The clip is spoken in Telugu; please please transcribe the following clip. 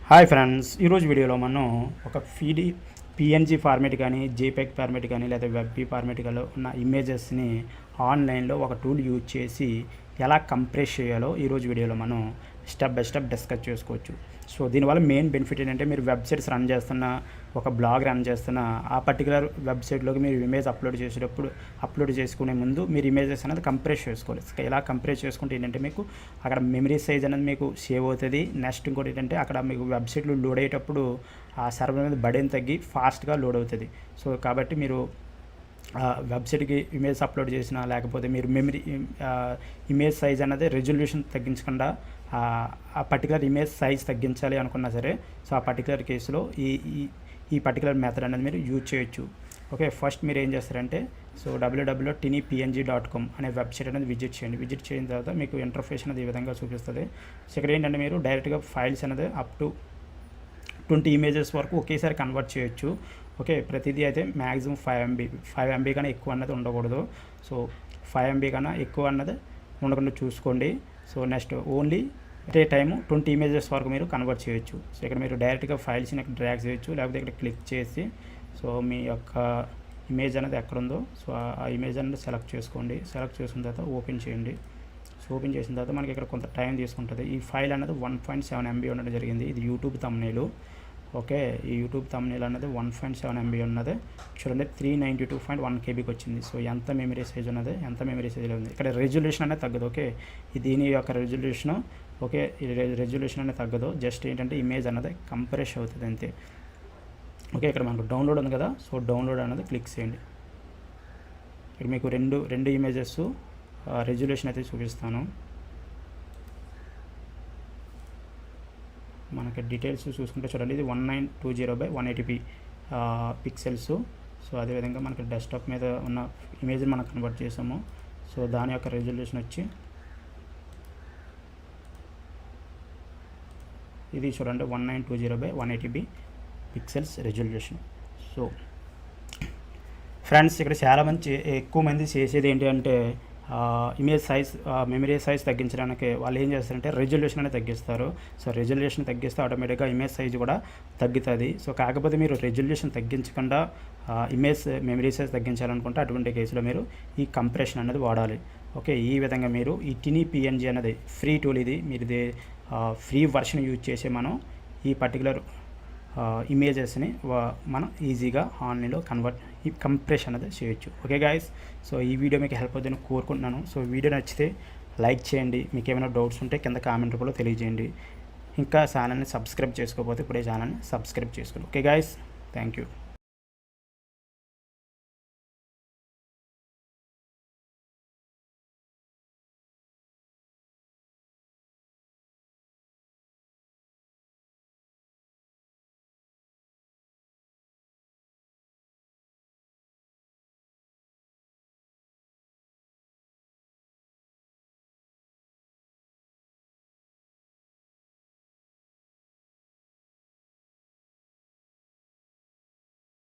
హాయ్ ఫ్రెండ్స్, ఈరోజు వీడియోలో మనం ఒక పిఎన్జీ ఫార్మేట్ కానీ జేపెగ్ ఫార్మేట్ కానీ లేదా వెబ్ ఫార్మేట్ కానీ ఉన్న ఇమేజెస్ని ఆన్లైన్లో ఒక టూల్ యూజ్ చేసి ఎలా కంప్రెస్ చేయాలో ఈరోజు వీడియోలో మనం స్టెప్ బై స్టెప్ డిస్కస్ చేసుకోవచ్చు. సో దీనివల్ల మెయిన్ బెనిఫిట్ ఏంటంటే మీరు వెబ్సైట్స్ రన్ చేస్తున్న, ఒక బ్లాగ్ రన్ చేస్తున్న ఆ పర్టికులర్ వెబ్సైట్లోకి మీరు ఇమేజ్ అప్లోడ్ చేసుకునే ముందు మీరు ఇమేజెస్ అనేది కంప్రెస్ చేసుకోవాలి. ఇలా కంప్రెస్ చేసుకుంటే ఏంటంటే మీకు అక్కడ మెమరీ సైజ్ అనేది మీకు సేవ్ అవుతుంది. నెక్స్ట్ ఇంకోటి ఏంటంటే అక్కడ మీకు వెబ్సైట్లు లోడ్ అయ్యేటప్పుడు ఆ సర్వర్ అనేది బడేని తగ్గి ఫాస్ట్గా లోడ్ అవుతుంది. సో కాబట్టి మీరు వెబ్సైట్కి ఇమేజ్ అప్లోడ్ చేసినా లేకపోతే మీరు ఇమేజ్ సైజ్ అనేది రెజల్యూషన్ తగ్గించకుండా ఆ పర్టికులర్ ఇమేజ్ సైజ్ తగ్గించాలి అనుకున్నా సరే, సో ఆ పర్టికులర్ కేసులో ఈ పర్టికులర్ మెథడ్ అనేది మీరు యూజ్ చేయొచ్చు. ఓకే, ఫస్ట్ మీరు ఏం చేస్తారంటే సో www.tinyPNG.com అనే వెబ్సైట్ అనేది విజిట్ చేయండి. విజిట్ చేసిన తర్వాత మీకు ఇంటర్ఫేస్ అనేది ఈ విధంగా చూపిస్తుంది. సో ఇక్కడ ఏంటంటే మీరు డైరెక్ట్గా ఫైల్స్ అనేది అప్ టు 20 ఇమేజెస్ వరకు ఒకేసారి కన్వర్ట్ చేయొచ్చు. ఓకే, ప్రతిదీ అయితే మ్యాక్సిమం 5 MB కన్నా ఎక్కువ అన్నది ఉండకూడదు. సో 5 MB కన్నా ఎక్కువ అన్నది ఉండకుండా చూసుకోండి. So next only at a time 20 images వరకు మీరు కన్వర్ట్ చేయొచ్చు. సో ఇక్కడ మీరు డైరెక్ట్గా ఫైల్స్ని ఇక్కడ డ్రాగ్ చేయొచ్చు, లేకపోతే ఇక్కడ క్లిక్ చేసి సో మీ యొక్క ఇమేజ్ అనేది ఎక్కడుందో సో ఆ ఇమేజ్ అనేది సెలెక్ట్ చేసుకోండి. సెలెక్ట్ చేసుకున్న తర్వాత ఓపెన్ చేయండి. సో ఓపెన్ చేసిన తర్వాత మనకి ఇక్కడ కొంత టైం తీసుకుంటుంది. ఈ ఫైల్ అనేది 1.7 MB ఉండడం జరిగింది. ఇది యూట్యూబ్ థంబ్నెయిల్. ఓకే, ఈ యూట్యూబ్ థంబ్నెయిల్ అనేది 1.7 MB ఉన్నది. చూడండి 392.1 KBకి వచ్చింది. సో ఎంత మెమరీ సైజ్ ఉన్నది, ఎంత మెమరీ సైజ్లో ఉంది. ఇక్కడ రెజల్యూషన్ అనేది తగ్గదు. ఓకే, దీని యొక్క రెజల్యూషన్ ఓకే, రెజల్యూషన్ అనేది తగ్గదు. జస్ట్ ఏంటంటే ఇమేజ్ అన్నది కంప్రెస్ అవుతుంది అంతే. ఓకే, ఇక్కడ మనకు డౌన్లోడ్ ఉంది కదా, సో డౌన్లోడ్ అనేది క్లిక్ చేయండి. ఇక్కడ మీకు రెండు ఇమేజెస్ రెజల్యూషన్ అయితే చూపిస్తాను. మనకి డీటెయిల్స్ చూసుకుంటే చూడండి, ఇది 1920x180p పిక్సెల్స్. సో అదేవిధంగా మనకి డెస్క్టాప్ మీద ఉన్న ఇమేజ్ని మనం కన్వర్ట్ చేసాము. సో దాని యొక్క రెజల్యూషన్ వచ్చి ఇది చూడండి 1920x180p pixels resolution. So friends, ఇక్కడ ఎక్కువ మంది చేసేది ఏంటి అంటే ఇమేజ్ సైజ్ మెమరీ సైజ్ తగ్గించడానికి వాళ్ళు ఏం చేస్తారంటే రెజల్యూషన్ అనేది తగ్గిస్తారు. సో రెజల్యూషన్ తగ్గిస్తే ఆటోమేటిక్గా ఇమేజ్ సైజ్ కూడా తగ్గుతుంది. సో కాకపోతే మీరు రెజల్యూషన్ తగ్గించకుండా మెమరీ సైజ్ తగ్గించాలనుకుంటే అటువంటి కేసులో మీరు ఈ కంప్రెషన్ అనేది వాడాలి. ఓకే, ఈ విధంగా మీరు ఈ TinyPNG అనేది ఫ్రీ టూల్. మీరు ఇది ఫ్రీ వర్షన్ యూజ్ చేసి మనం ఈ పర్టికులర్ ఇమేజెస్ని మనం ఈజీగా ఆన్లైన్లో కంప్రెస్ అనేది చేయొచ్చు. ఓకే గాయస్, సో ఈ వీడియో మీకు హెల్ప్ అవుతుందని కోరుకుంటున్నాను. సో వీడియో నచ్చితే లైక్ చేయండి. మీకు ఏమైనా డౌట్స్ ఉంటే కింద కామెంట్ కూడా తెలియజేయండి. ఇంకా ఛానల్ని సబ్స్క్రైబ్ చేసుకోకపోతే ఇప్పుడే ఛానల్ని సబ్స్క్రైబ్ చేసుకోండి. Okay guys, thank you.